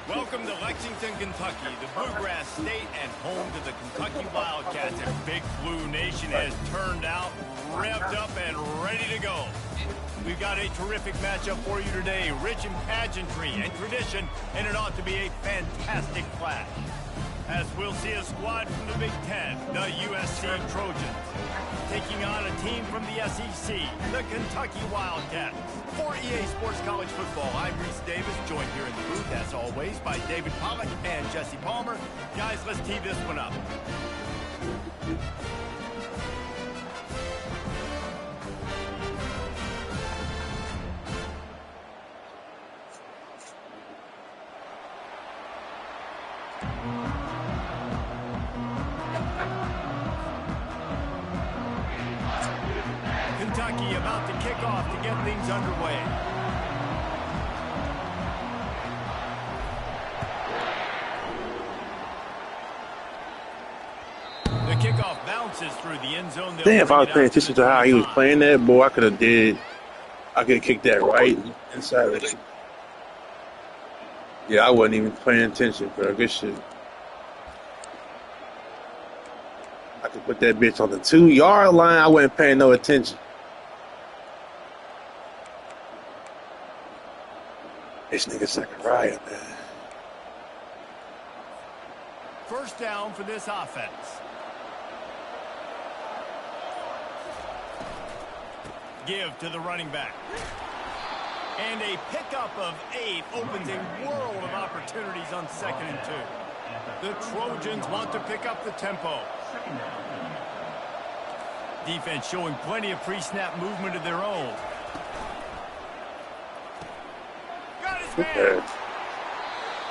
Welcome to Lexington, Kentucky, the Bluegrass State and home to the Kentucky Wildcats. And Big Blue Nation has turned out, revved up, and ready to go. We've got a terrific matchup for you today, rich in pageantry and tradition, and it ought to be a fantastic clash. As we'll see a squad from the Big Ten, the USC Trojans, taking on a team from the SEC, the Kentucky Wildcats. For EA Sports College Football, I'm Reese Davis, joined here in the booth, as always, by David Pollack and Jesse Palmer. Guys, let's tee this one up. Kentucky about to kick off to get things underway. The kickoff bounces through the end zone. Damn, if I was paying attention to how he was playing that, boy, I could have kicked that right inside of it. Yeah, I wasn't even paying attention, bro. Good shit. I could put that bitch on the 2-yard line. I wasn't paying no attention. This nigga Zachariah, man. First down for this offense. Give to the running back. And a pickup of 8 opens a world of opportunities on 2nd and 2. The Trojans want to pick up the tempo. Defense showing plenty of pre-snap movement of their own. Got his man.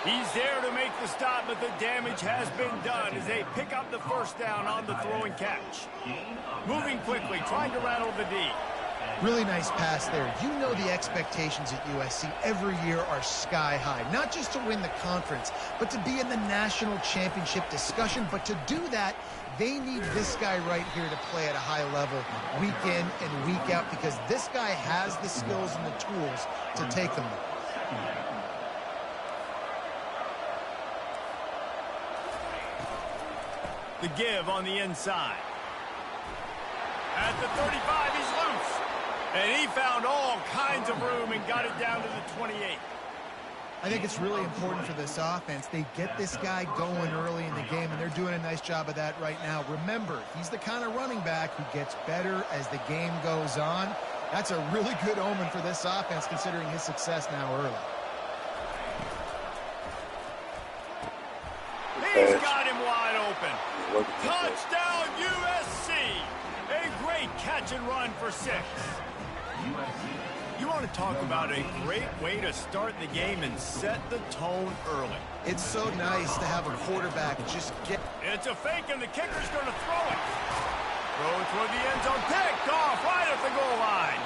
He's there to make the stop, but the damage has been done as they pick up the first down on the throw and catch. Moving quickly, trying to rattle the D. Really nice pass there. You know the expectations at USC every year are sky high. Not just to win the conference, but to be in the national championship discussion. But to do that, they need this guy right here to play at a high level week in and week out, because this guy has the skills and the tools to take them there. The give on the inside. At the 35, he's loose. And he found all kinds of room and got it down to the 28. I think it's really important for this offense. They get this guy going early in the game, and they're doing a nice job of that right now. Remember, he's the kind of running back who gets better as the game goes on. That's a really good omen for this offense, considering his success now early. He's got him wide open. Touchdown, USC. A great catch and run for 6. You want to talk about a great way to start the game and set the tone early. It's so nice to have a quarterback just get... It's a fake, and the kicker's going to throw it. Throw it toward the end zone. Picked off right at the goal line.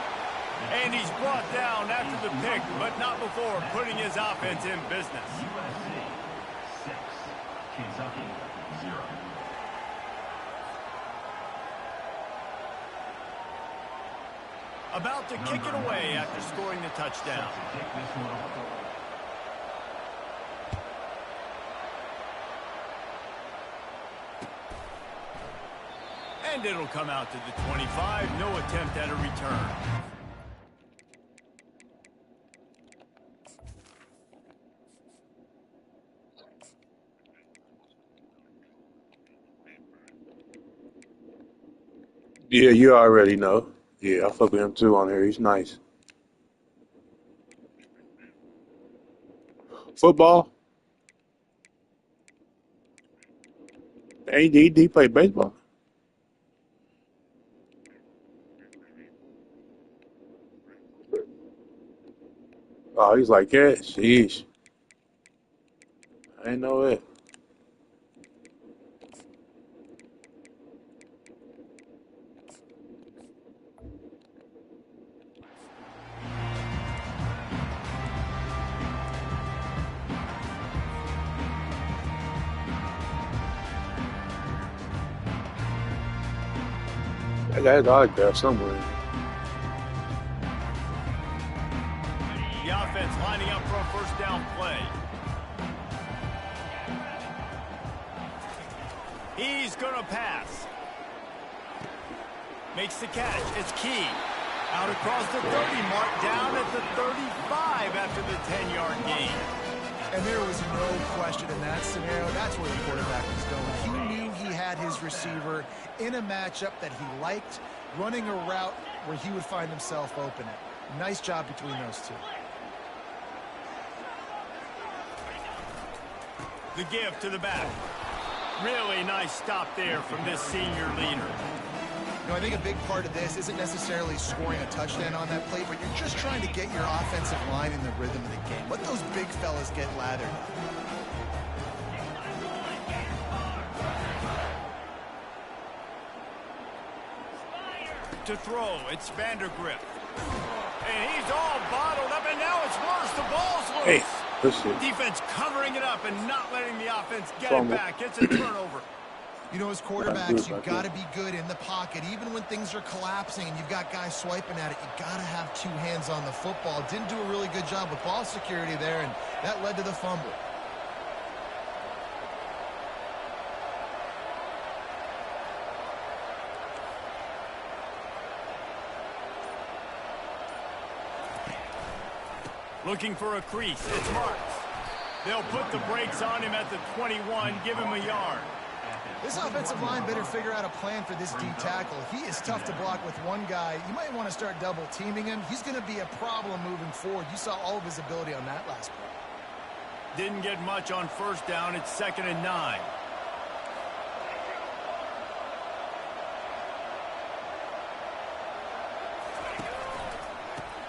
And he's brought down after the pick, but not before putting his offense in business. USC 6, Kentucky 0. About to kick it away after scoring the touchdown. And it'll come out to the 25. No attempt at a return. Yeah, you already know. Yeah, I fuck with him too on here. He's nice. Football? He played baseball. Oh, he's like that? Sheesh. I ain't know it. I got his autograph somewhere. The offense lining up for a first down play. He's going to pass. Makes the catch. It's Key. Out across the 30 mark, down at the 35 after the 10-yard gain. And there was no question in that scenario. That's where the quarterback was going. He knew he had his receiver in a matchup that he liked, running a route where he would find himself open. Nice job between those two. The give to the back. Really nice stop there from this senior leader. You know, I think a big part of this isn't necessarily scoring a touchdown on that play, but you're just trying to get your offensive line in the rhythm of the game. Let those big fellas get lathered up. To throw, it's Vandergrift. And he's all bottled up, and now it's worse. The ball's loose. Hey, listen. Defense covering it up and not letting the offense get it back. It's a turnover. You know, as quarterbacks, you've got to be good in the pocket. Even when things are collapsing and you've got guys swiping at it, you've got to have two hands on the football. Didn't do a really good job with ball security there, and that led to the fumble. Looking for a crease. It's Marks. They'll put the brakes on him at the 21, give him a yard. This offensive line better figure out a plan for this D tackle. He is tough to block with one guy. You might want to start double teaming him. He's going to be a problem moving forward. You saw all of his ability on that last play. Didn't get much on first down. It's 2nd and 9.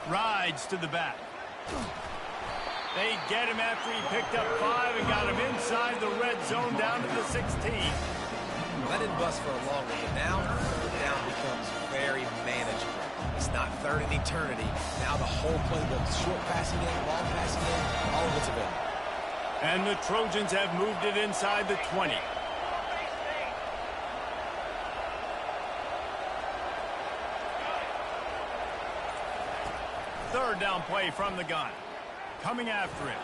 Rides to the back. They get him after he picked up 5 and got him inside the red zone down to the 16. That didn't bust for a long one, but now third down becomes very manageable. It's not third in eternity. Now the whole playbook, short passing game, long passing game, all of it's available. And the Trojans have moved it inside the 20. Third down play from the gun. Coming after him.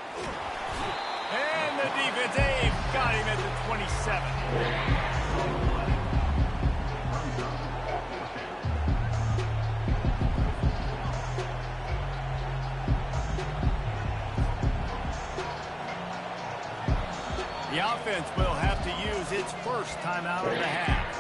And the defense, they've got him at the 27. The offense will have to use its first timeout of the half.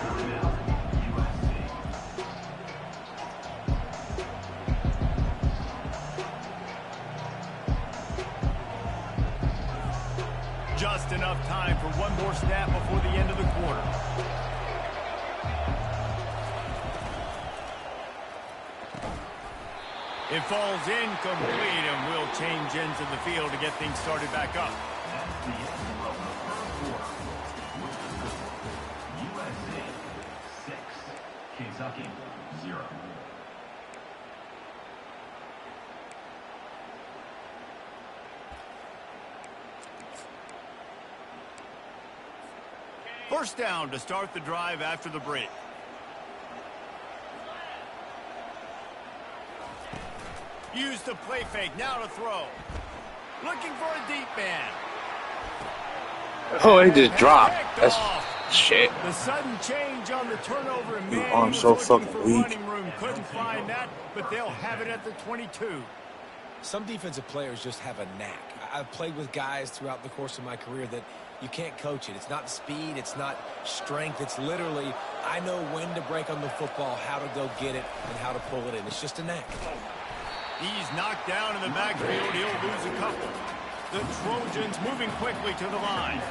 Just enough time for one more snap before the end of the quarter. It falls incomplete and will change ends of the field to get things started back up. That's the end of the first quarter. USA 6, Kentucky 0. First down to start the drive after the break. Use the play fake, now to throw. Looking for a deep man. Oh, he just dropped. That's shit. The sudden change on the turnover, and man, I'm so fucking weak. running room. Couldn't find that, but they'll have it at the 22. Some defensive players just have a knack. I've played with guys throughout the course of my career that you can't coach it. It's not speed. It's not strength. It's literally, I know when to break on the football, how to go get it, and how to pull it in. It's just a knack. He's knocked down in the backfield. He'll lose a couple. The Trojans moving quickly to the line.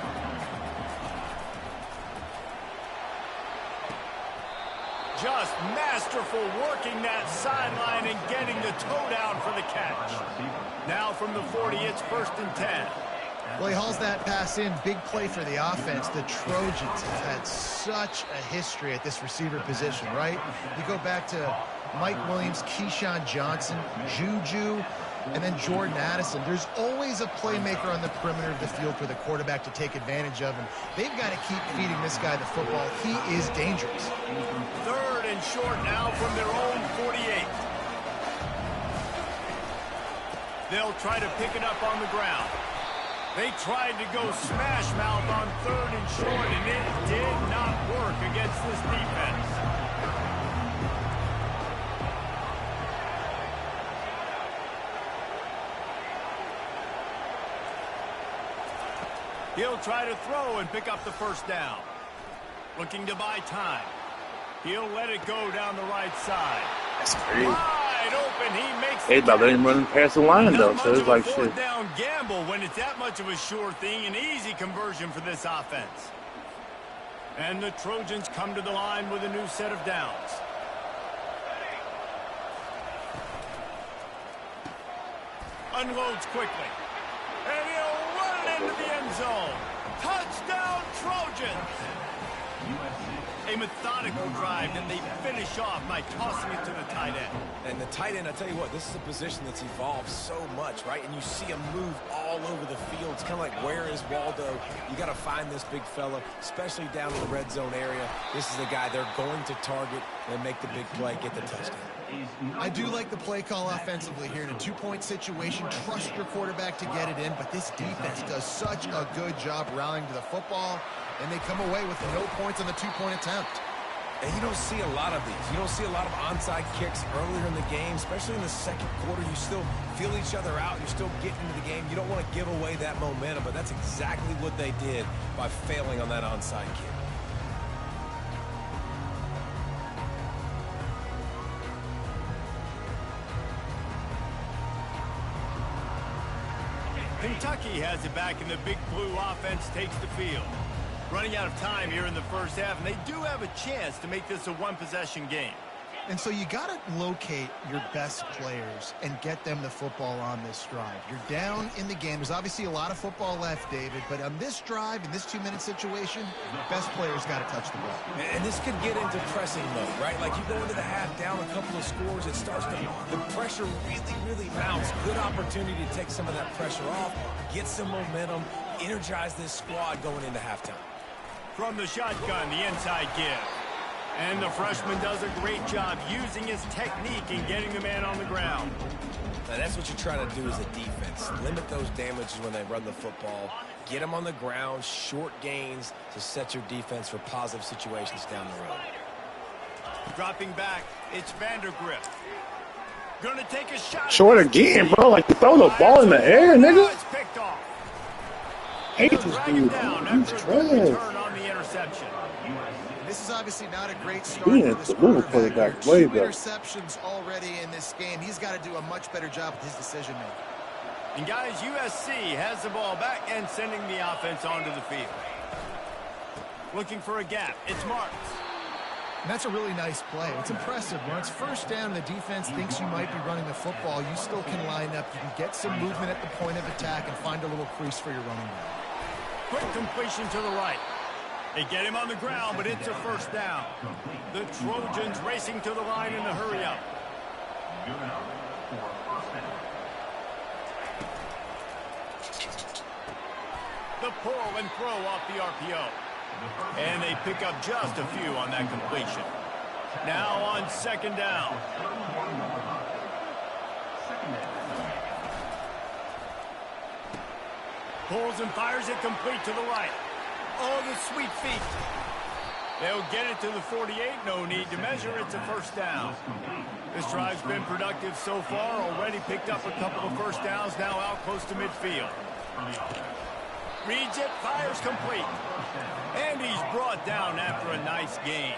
Just masterful working that sideline and getting the toe down for the catch. Now from the 40, it's 1st and 10. Well, he hauls that pass in. Big play for the offense. The Trojans have had such a history at this receiver position, right? You go back to Mike Williams, Keyshawn Johnson, Juju, and then Jordan Addison. There's always a playmaker on the perimeter of the field for the quarterback to take advantage of, and they've got to keep feeding this guy the football. He is dangerous. 3rd and short now from their own 48. They'll try to pick it up on the ground. They tried to go smash mouth on 3rd and short, and it did not work against this defense. He'll try to throw and pick up the first down. Looking to buy time. He'll let it go down the right side. That's crazy. Wide open, he makes Hey, about letting him run past the line, though, so it's like shit. Fourth down gamble when it's that much of a sure thing. An easy conversion for this offense. And the Trojans come to the line with a new set of downs. Unloads quickly. And he'll run it into the end zone. Touchdown, Trojans! A methodical drive that they finish off by tossing it to the tight end. And the tight end, I tell you what, this is a position that's evolved so much, right? And you see him move all over the field. It's kind of like, where is Waldo? You got to find this big fella, especially down in the red zone area. This is the guy they're going to target and make the big play, get the touchdown. I do like the play call offensively here in a two-point situation. Trust your quarterback to get it in, but this defense does such a good job rallying to the football, and they come away with no points on the two-point attempt. And you don't see a lot of these. You don't see a lot of onside kicks earlier in the game, especially in the second quarter. You still feel each other out. You're still getting into the game. You don't want to give away that momentum, but that's exactly what they did by failing on that onside kick. Kentucky has it back, and the Big Blue offense takes the field. Running out of time here in the first half, and they do have a chance to make this a one-possession game. And so you got to locate your best players and get them the football on this drive. You're down in the game. There's obviously a lot of football left, David, but on this drive, in this two-minute situation, best players got to touch the ball. And this could get into pressing mode, right? Like you go into the half down a couple of scores, it starts to, the pressure really mounts. Good opportunity to take some of that pressure off, get some momentum, energize this squad going into halftime. From the shotgun, the inside give. And the freshman does a great job using his technique and getting the man on the ground. Now that's what you're trying to do as a defense. Limit those damages when they run the football. Get them on the ground, short gains to set your defense for positive situations down the road. Dropping back, it's Vandergrift. Gonna take a shot. Short again, bro. Like, you throw the ball in the air, nigga. It's picked off. Hate this dude. He's trash. On the interception. This is obviously not a great start Yeah, for this the move quarterback. quarterback Two way better. interceptions already in this game. He's got to do a much better job with his decision-making. And guys, USC has the ball back and sending the offense onto the field. Looking for a gap. It's Marks. And that's a really nice play. It's impressive. When it's first down, the defense thinks you might be running the football. You still can line up. You can get some movement at the point of attack and find a little crease for your running back. Quick completion to the right. They get him on the ground, but it's a first down. The Trojans racing to the line in the hurry-up. The pull and throw off the RPO. And they pick up just a few on that completion. Now on second down. Pulls and fires it complete to the right. Oh, the sweet feet. They'll get it to the 48. No need to measure. It's a first down. This drive's been productive so far. Already picked up a couple of first downs. Now out close to midfield. Reads it. Fires complete. And he's brought down after a nice gain.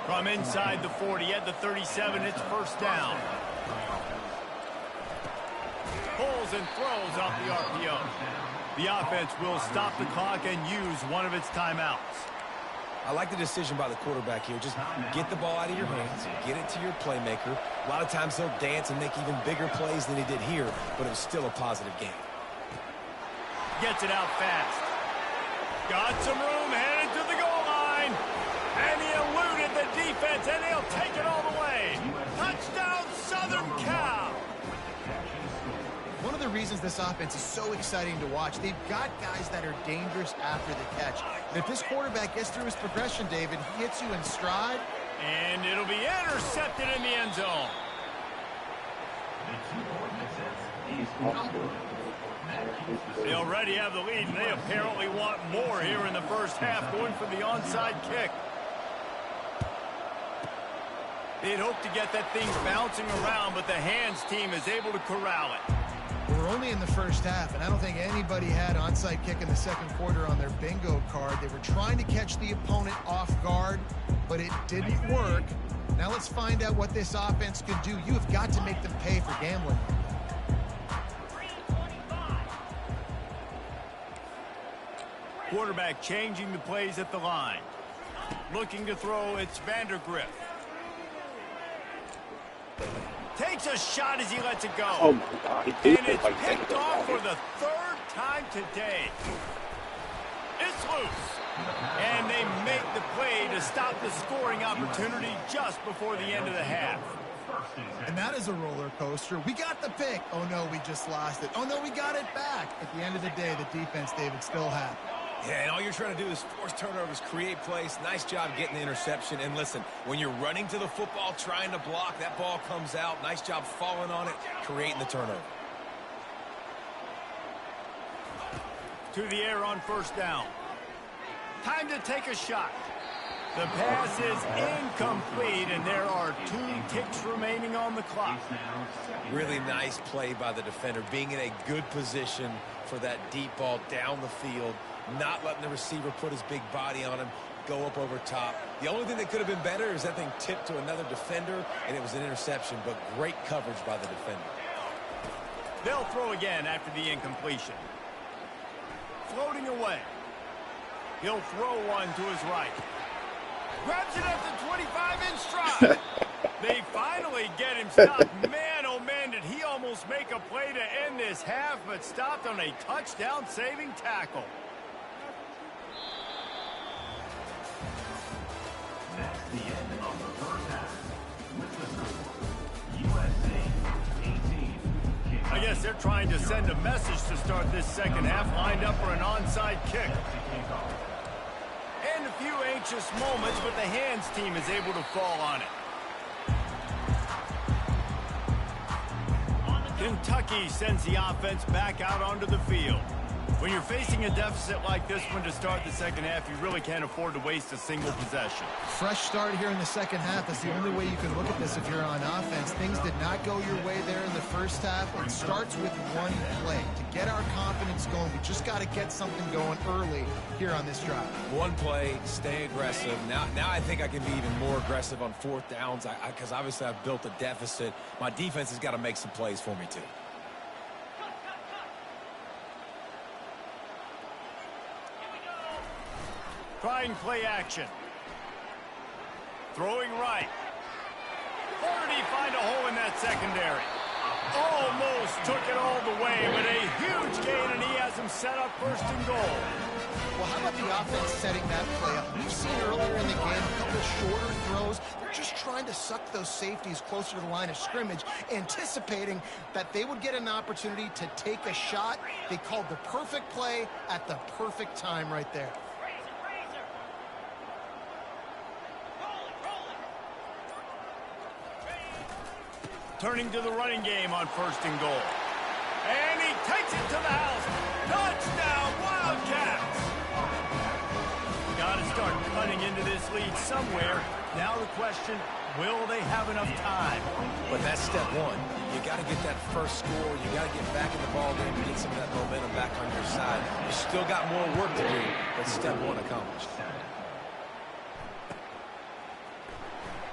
From inside the 40 at the 37, it's first down. Pulls and throws off the RPO. The offense will stop the clock and use one of its timeouts. I like the decision by the quarterback here. Just get the ball out of your hands, get it to your playmaker. A lot of times he'll dance and make even bigger plays than he did here, but it was still a positive game. Gets it out fast. Got some room, headed to the goal line. And he eluded the defense, and he'll take it all the way. Touchdown, Southern Cal. One of the reasons this offense is so exciting to watch, they've got guys that are dangerous after the catch. And if this quarterback gets through his progression, David, he hits you in stride, And it'll be intercepted in the end zone. They already have the lead, and they apparently want more here in the first half, going for the onside kick. They'd hope to get that thing bouncing around, but the hands team is able to corral it. We're only in the first half, and I don't think anybody had onside kick in the second quarter on their bingo card. They were trying to catch the opponent off guard, but it didn't work. Now let's find out what this offense could do. You have got to make them pay for gambling. Quarterback changing the plays at the line. Looking to throw, it's Vandergriff. Takes a shot as he lets it go. Oh, my God. And it's picked off for the third time today. It's loose. And they make the play to stop the scoring opportunity just before the end of the half. And that is a roller coaster. We got the pick. Oh, no, we just lost it. Oh, no, we got it back. At the end of the day, the defense, David, still had. Yeah, and all you're trying to do is force turnovers, create plays. Nice job getting the interception. And listen, when you're running to the football, trying to block, that ball comes out. Nice job falling on it, creating the turnover. To the air on first down. Time to take a shot. The pass is incomplete, and there are 2 ticks remaining on the clock. Really nice play by the defender, being in a good position for that deep ball down the field, not letting the receiver put his big body on him, go up over top. The only thing that could have been better is that thing tipped to another defender, and it was an interception, but great coverage by the defender. They'll throw again after the incompletion. Floating away. He'll throw one to his right. Grabs it at the 25 in stride. They finally get him stopped. Man, oh man, did he almost make a play to end this half, but stopped on a touchdown-saving tackle. That's the end of the first half. With the score, USA 18. I guess they're trying to send a message to start this second half, lined up for an onside kick. And a few anxious moments, but the hands team is able to fall on it. Kentucky sends the offense back out onto the field. When you're facing a deficit like this one to start the second half, you really can't afford to waste a single possession. Fresh start here in the second half. That's the only way you can look at this if you're on offense. Things did not go your way there in the first half. It starts with one play. To get our confidence going, we just got to get something going early here on this drive. One play, stay aggressive. Now I think I can be even more aggressive on fourth downs because obviously I've built a deficit. My defense has got to make some plays for me too. Trying play action. Throwing right. Or did he find a hole in that secondary? Almost took it all the way, but a huge gain, and he has him set up first and goal. Well, how about the offense setting that play up? We've seen earlier in the game a couple of shorter throws. They're just trying to suck those safeties closer to the line of scrimmage, anticipating that they would get an opportunity to take a shot. They called the perfect play at the perfect time right there. Turning to the running game on first and goal. And he takes it to the house. Touchdown, Wildcats! Got to start cutting into this lead somewhere. Now the question, will they have enough time? But that's step one. You got to get that first score. You got to get back in the ball game and get some of that momentum back on your side. You still got more work to do, but step one accomplished.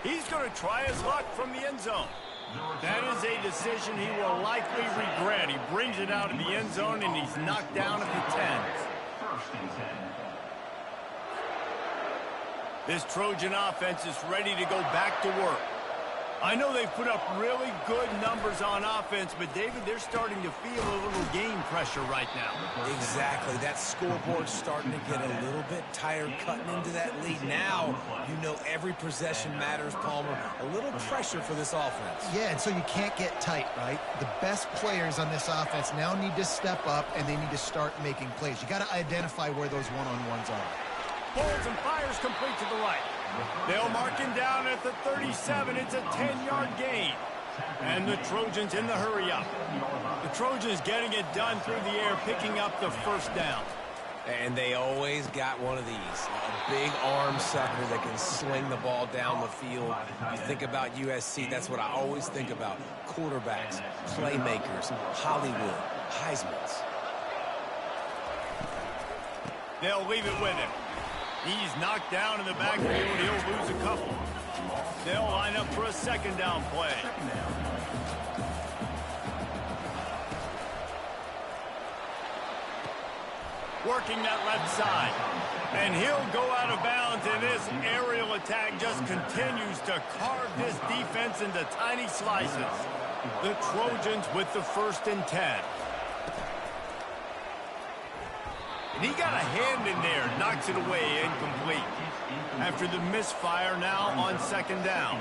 He's going to try his luck from the end zone. That is a decision he will likely regret. He brings it out of the end zone, and he's knocked down at the 10. First and 10. This Trojan offense is ready to go back to work. I know they've put up really good numbers on offense, but David, they're starting to feel a little game pressure right now. Exactly. That scoreboard's starting to get a little bit tired cutting into that lead. Now, you know every possession matters, Palmer. A little pressure for this offense. Yeah, and so you can't get tight, right? The best players on this offense now need to step up, and they need to start making plays. You got to identify where those one-on-ones are. Holds and fires complete to the right. They'll mark him down at the 37. It's a 10-yard gain. And the Trojans in the hurry-up. The Trojans getting it done through the air, picking up the first down. And they always got one of these, a big arm sucker that can sling the ball down the field. You think about USC, that's what I always think about. Quarterbacks, playmakers, Hollywood, Heismans. They'll leave it with him. He's knocked down in the backfield. He'll lose a couple. They'll line up for a second down play. Working that left side. And he'll go out of bounds, and this aerial attack just continues to carve this defense into tiny slices. The Trojans with the 1st and 10. And he got a hand in there, knocks it away, incomplete. After the misfire now on second down.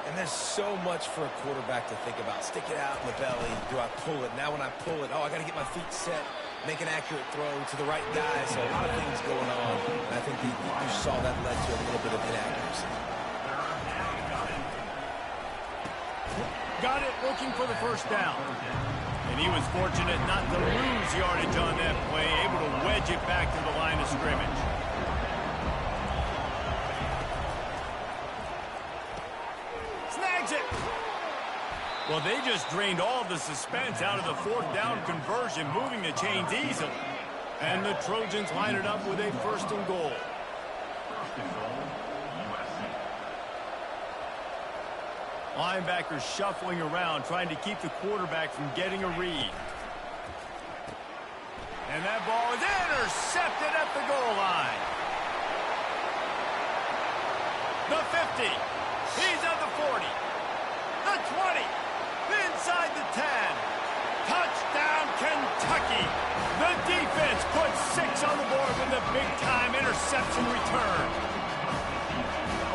And there's so much for a quarterback to think about. Stick it out in the belly. Do I pull it? Now when I pull it, I got to get my feet set. Make an accurate throw to the right guy. So a lot of things going on. And I think you saw that led to a little bit of inaccuracy. Got it, looking for the first down. And he was fortunate not to lose yardage on that play, able to wedge it back to the line of scrimmage. Snags it. Well, they just drained all the suspense out of the 4th down conversion, moving the chains easily. And the Trojans line it up with a 1st and goal. Linebackers shuffling around, trying to keep the quarterback from getting a read. And that ball is intercepted at the goal line. The 50. He's at the 40. The 20. Inside the 10. Touchdown, Kentucky. The defense puts 6 on the board with a big-time interception return.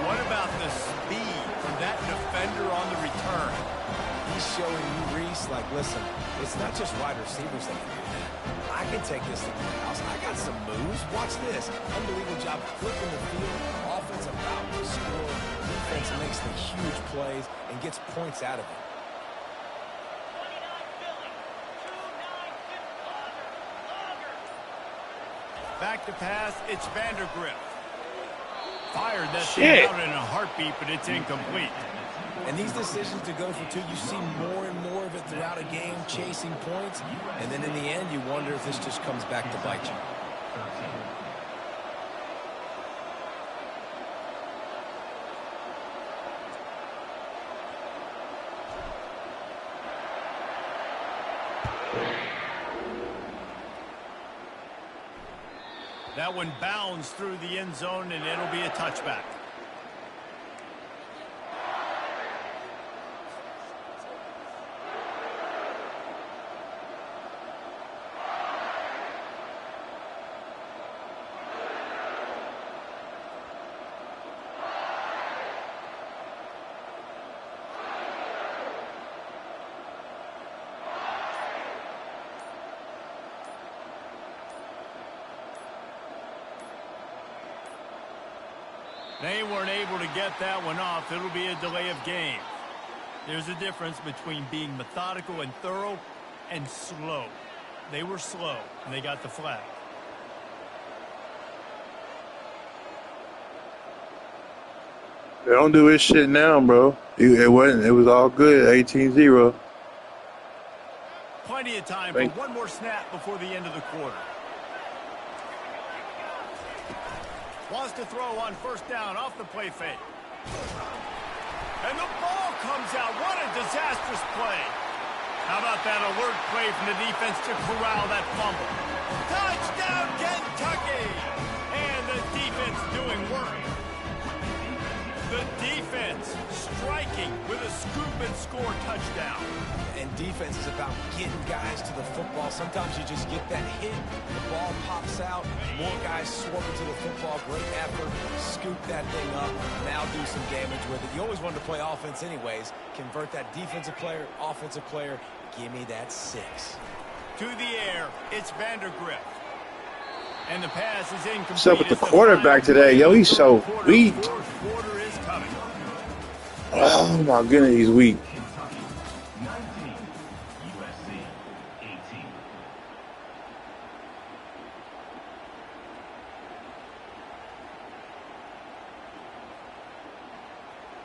What about the speed from that defender on the return? He's showing you, Reese, like, listen, it's not just wide receivers that can do that. I can take this to the house. I got some moves. Watch this. Unbelievable job flipping the field. Offense about to score. Defense makes the huge plays and gets points out of it. Back to pass, it's Vandergrift. Fired that thing out in a heartbeat, but it's incomplete. And these decisions to go for 2, you see more and more of it throughout a game, chasing points. And then in the end, you wonder if this just comes back to bite you. That one bounds through the end zone, and it'll be a touchback. They weren't able to get that one off. It'll be a delay of game. There's a difference between being methodical and thorough and slow. They were slow, and they got the flag. They don't do his shit now, bro. It was all good. 18-0. Plenty of time for one more snap before the end of the quarter. Wants to throw on first down off the play fake. And the ball comes out. What a disastrous play. How about that alert play from the defense to corral that fumble? Touchdown, Kentucky! And the defense doing work. The defense striking with a scoop and score touchdown. And defense is about getting guys to the football. Sometimes you just get that hit, the ball pops out, more guys swarming to the football. Great effort, scoop that thing up, now do some damage with it. You always wanted to play offense anyways. Convert that defensive player, offensive player. Give me that 6. To the air, it's Vandergrift. And the pass is incomplete. What's up with the quarterback today? Yo, he's so weak. Quarter is coming. Oh, my goodness, he's weak. Kentucky 19, USC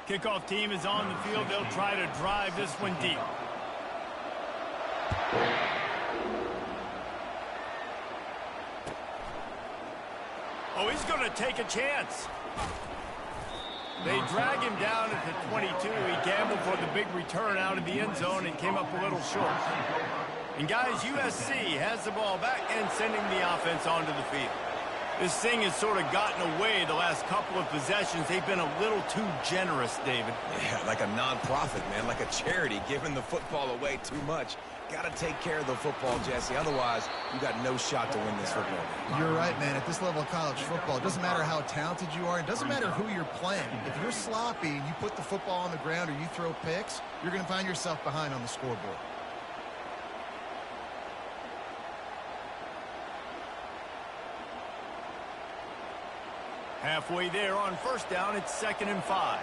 18. Kickoff team is on the field. They'll try to drive this one deep. Oh, he's going to take a chance. They drag him down at the 22. He gambled for the big return out of the end zone and came up a little short. And guys, USC has the ball back and sending the offense onto the field. This thing has sort of gotten away the last couple of possessions. They've been a little too generous, David. Yeah, like a non-profit, man, like a charity, giving the football away too much. Got to take care of the football, Jesse. Otherwise, you got no shot to win this football game. You're right, man. At this level of college football, it doesn't matter how talented you are. It doesn't matter who you're playing. If you're sloppy and you put the football on the ground or you throw picks, you're going to find yourself behind on the scoreboard. Halfway there on first down, it's 2nd and 5.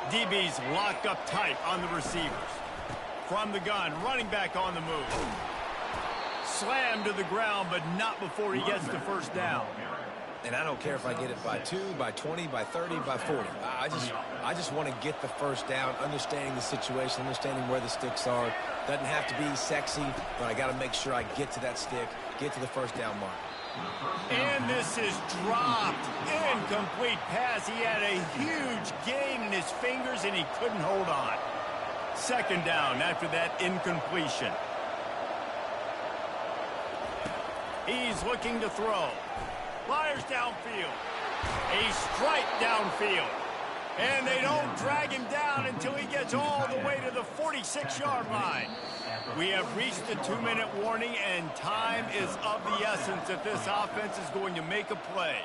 DB's locked up tight on the receivers. From the gun, running back on the move. Slammed to the ground, but not before he gets to first down. And I don't care if I get it by 2, by 20, by 30, by 40. I just want to get the first down, understanding the situation, understanding where the sticks are. Doesn't have to be sexy, but I got to make sure I get to that stick, get to the first down mark. And this is dropped. Incomplete pass. He had a huge gain in his fingers, and he couldn't hold on. 2nd down after that incompletion. He's looking to throw. Fires downfield. A strike downfield. And they don't drag him down until he gets all the way to the 46-yard line. We have reached the 2-minute warning, and time is of the essence if this offense is going to make a play.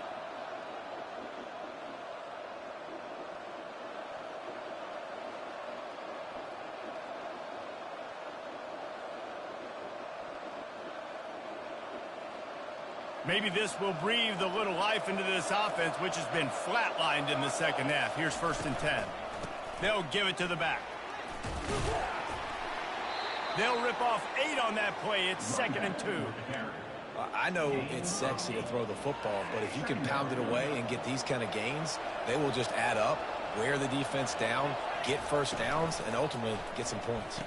Maybe this will breathe a little life into this offense, which has been flatlined in the second half. Here's 1st and 10. They'll give it to the back. They'll rip off 8 on that play. It's 2nd and 2. I know it's sexy to throw the football, but if you can pound it away and get these kind of gains, they will just add up, wear the defense down, get first downs, and ultimately get some points.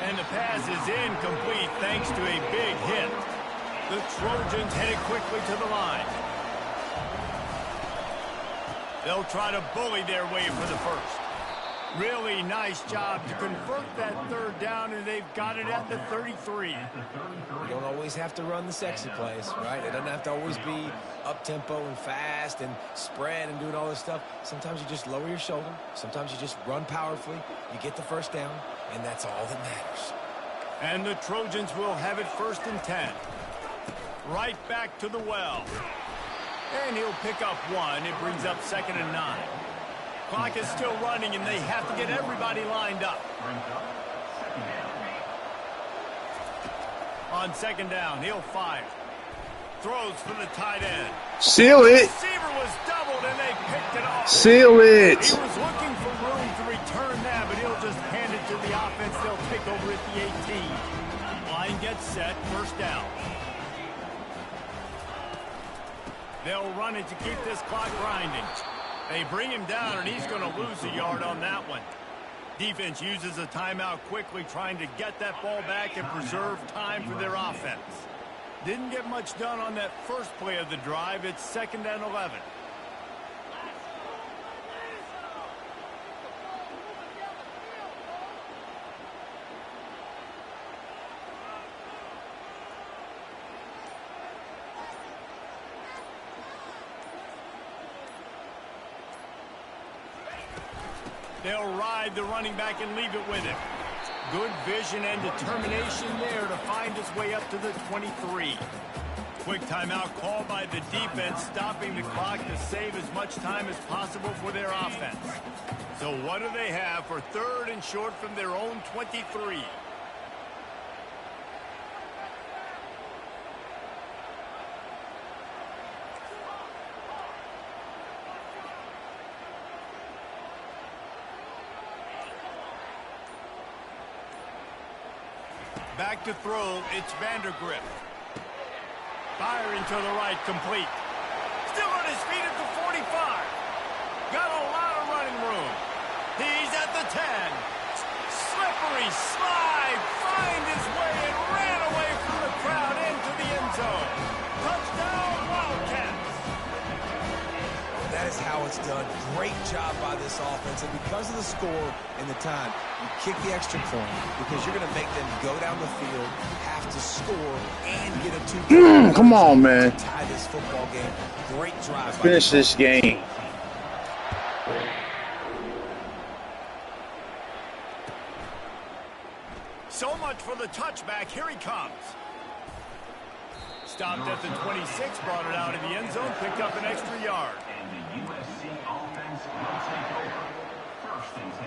And the pass is incomplete thanks to a big hit. The Trojans headed quickly to the line. They'll try to bully their way for the first. Really nice job to convert that 3rd down, and they've got it at the 33. You don't always have to run the sexy plays, right? It doesn't have to always be up-tempo and fast and spread and doing all this stuff. Sometimes you just lower your shoulder. Sometimes you just run powerfully. You get the first down, and that's all that matters. And the Trojans will have it 1st and 10. Right back to the well. And he'll pick up 1. It brings up 2nd and 9. Clock is still running, and they have to get everybody lined up. On 2nd down, he'll fire. Throws for the tight end. Seal it. Receiver was doubled, and they picked it off. Seal it. He was looking for room to return that, but he'll just hand it to the offense. They'll take over at the 18. Line gets set, 1st down. They'll run it to keep this clock grinding. They bring him down, and he's going to lose a yard on that one. Defense uses a timeout quickly, trying to get that ball back and preserve time for their offense. Didn't get much done on that first play of the drive. It's 2nd and 11. They'll ride the running back and leave it with him. Good vision and determination there to find his way up to the 23. Quick timeout called by the defense, stopping the clock to save as much time as possible for their offense. So what do they have for 3rd and short from their own 23? back to throw. It's Vandergrift. Firing to the right, complete. Still on his feet at the 45. Got a lot of running room. He's at the 10. Slippery slide. Find his way and ran away from the crowd into the end zone. Touchdown, Wildcats. That is how it's done. Great job by this offense. And because of the score and the time, you kick the extra point because you're going to make them go down the field, have to score, and get a 2-point. Come on, man. To tie this football game. Great drive. Finish this game. So much for the touchback. Here he comes. Stopped at the 26, brought it out in the end zone, picked up an extra yard. And the USC offense will take over. 1st and 10.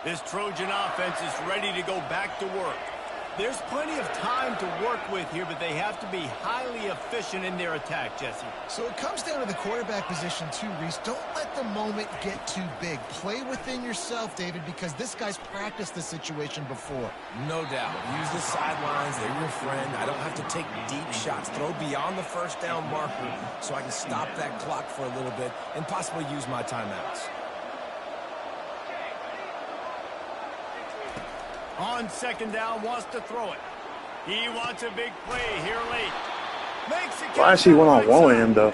This Trojan offense is ready to go back to work. There's plenty of time to work with here, but they have to be highly efficient in their attack, Jesse. So it comes down to the quarterback position too, Reese. Don't let the moment get too big. Play within yourself, David, because this guy's practiced the situation before. No doubt. Use the sidelines. They're your friend. I don't have to take deep shots. Throw beyond the 1st down marker so I can stop that clock for a little bit and possibly use my timeouts. On 2nd down, wants to throw it. He wants a big play here late. Makes a Why is he one-on-one with him, though?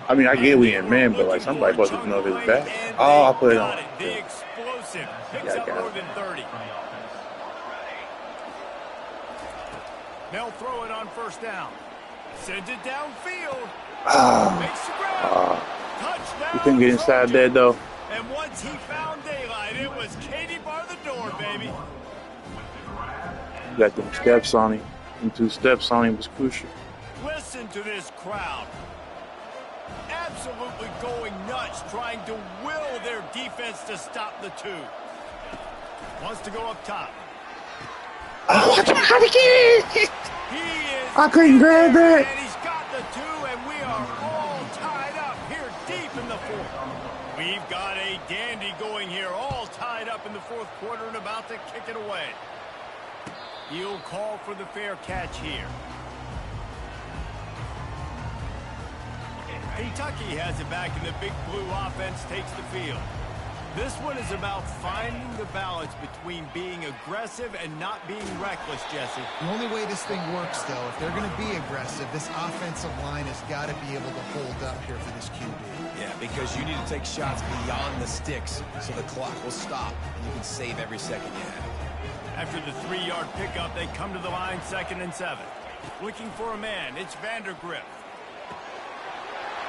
I mean, I get we in man, but, like, somebody supposed to know if it's back. Oh, I put it on. The explosive picks up more than 30. They'll throw it on 1st down. Sends it downfield. Makes the grab. Touchdown. You couldn't get inside there, though. And once he found daylight, it was Katie bar the door, baby. You got them steps on him. Them 2 steps on him was crucial. Listen to this crowd. Absolutely going nuts, trying to will their defense to stop the 2. Wants to go up top. Oh, I tried to get it! He is I couldn't grab that. And he's got the 2, and we are all tied up here deep in the 4th. We've got a dandy going here, all tied up in the 4th quarter and about to kick it away. He'll call for the fair catch here. Kentucky has it back, and the Big Blue offense takes the field. This one is about finding the balance between being aggressive and not being reckless, Jesse. The only way this thing works, though, if they're going to be aggressive, this offensive line has got to be able to hold up here for this QB. Yeah, because you need to take shots beyond the sticks so the clock will stop and you can save every second you have. After the 3-yard pickup, they come to the line 2nd and 7. Looking for a man, it's Vandergrift.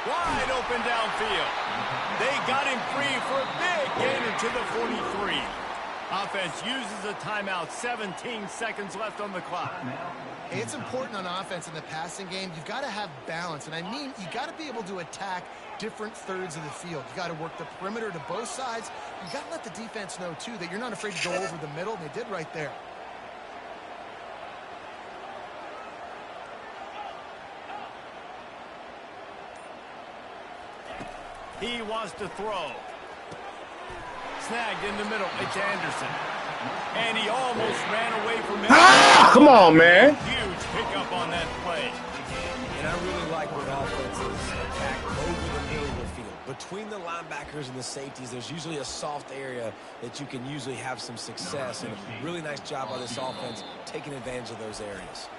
Wide open downfield. They got him free for a big gain into the 43. Offense uses a timeout. 17 seconds left on the clock. Hey, it's important on offense in the passing game. You've got to have balance. And I mean, you got to be able to attack different thirds of the field. You got to work the perimeter to both sides. You got to let the defense know, too, that you're not afraid to go over the middle. And they did right there. He wants to throw. Snagged in the middle. It's Anderson. And he almost ran away from him. Come on, man. Huge pickup on that play. And I really like when offenses attack over the middle of the field. Between the linebackers and the safeties, there's usually a soft area that you can usually have some success. And a really nice job by this offense taking advantage of those areas.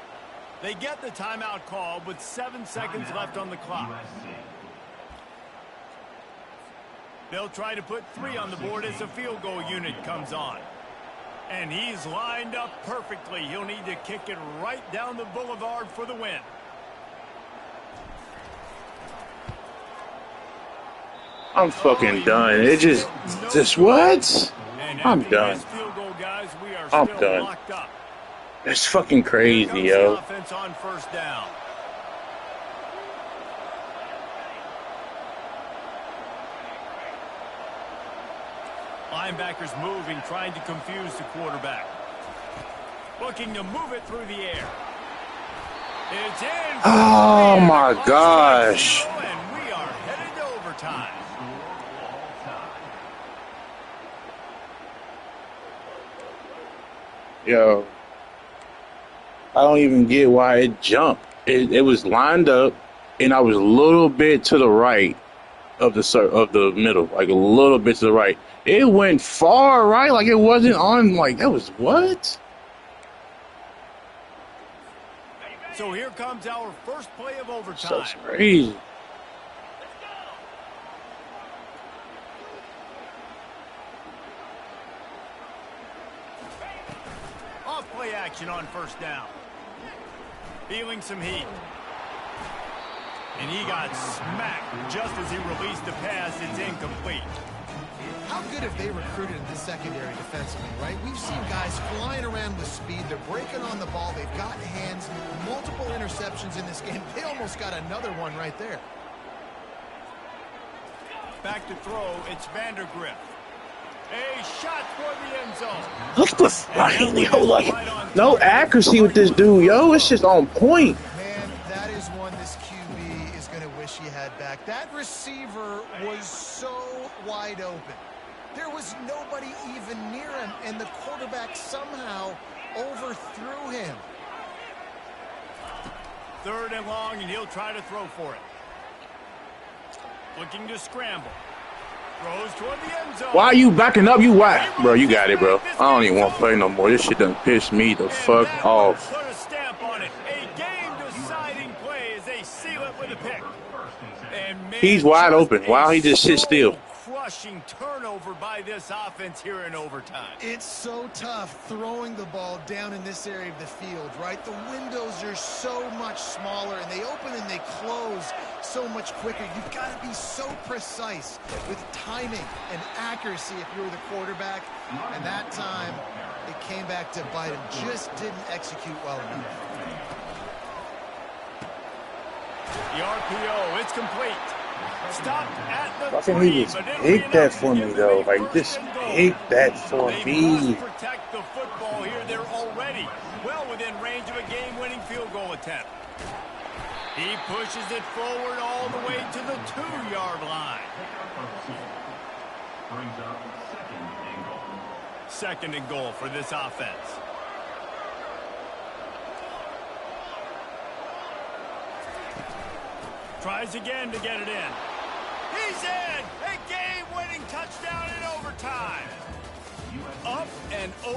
They get the timeout call with 7 seconds left on the clock. They'll try to put 3 on the board as the field goal unit comes on. And he's lined up perfectly. He'll need to kick it right down the boulevard for the win. I'm fucking done. It just what? I'm done. Field goal, guys, we are I'm still done. locked up. That's fucking crazy, yo. Offense on 1st down. Linebackers moving, trying to confuse the quarterback. Looking to move it through the air. It's in. Oh my gosh. And we are headed to overtime. Yo, I don't even get why it jumped. It was lined up, and I was a little bit to the right of the middle, like a little bit to the right. It went far right, like it wasn't on. Like that was what? So here comes our first play of overtime. That's crazy. Off play action on first down. Feeling some heat. And he got smacked just as he released the pass. It's incomplete. How good have they recruited in the secondary defensively, right? We've seen guys flying around with speed. They're breaking on the ball. They've got hands. Multiple interceptions in this game. They almost got another one right there. Back to throw. It's Vandergriff. A shot for the end zone. What the fuck? Yo, like, no accuracy with this dude, yo. It's just on point. Man, that is one this QB is going to wish he had back. That receiver was so wide open. There was nobody even near him, and the quarterback somehow overthrew him. 3rd and long, and he'll try to throw for it. Looking to scramble. Throws toward the end zone. Why are you backing up? You why? Bro, you got it, bro. I don't even want to play no more. This shit done pissed me the fuck off. Put a stamp on it. A game-deciding play as they seal it with a pick. And man, He's wide open. Why don't he just sit still? Crushing turnover by this offense here in overtime. It's so tough throwing the ball down in this area of the field, right? The windows are so much smaller, and they open and they close so much quicker. You've got to be so precise with timing and accuracy if you're the quarterback. And that time, it came back to bite him. Just didn't execute well enough. The RPO, it's complete. Stopped at the Why can't he just pick that for me, though? Like, just pick that for me. They must protect the football here. They're already well within range of a game-winning field goal attempt. He pushes it forward all the way to the 2-yard line. Brings up 2nd and goal. 2nd and goal for this offense. Tries again to get it in. He's in! A game-winning touchdown in overtime. Up and over.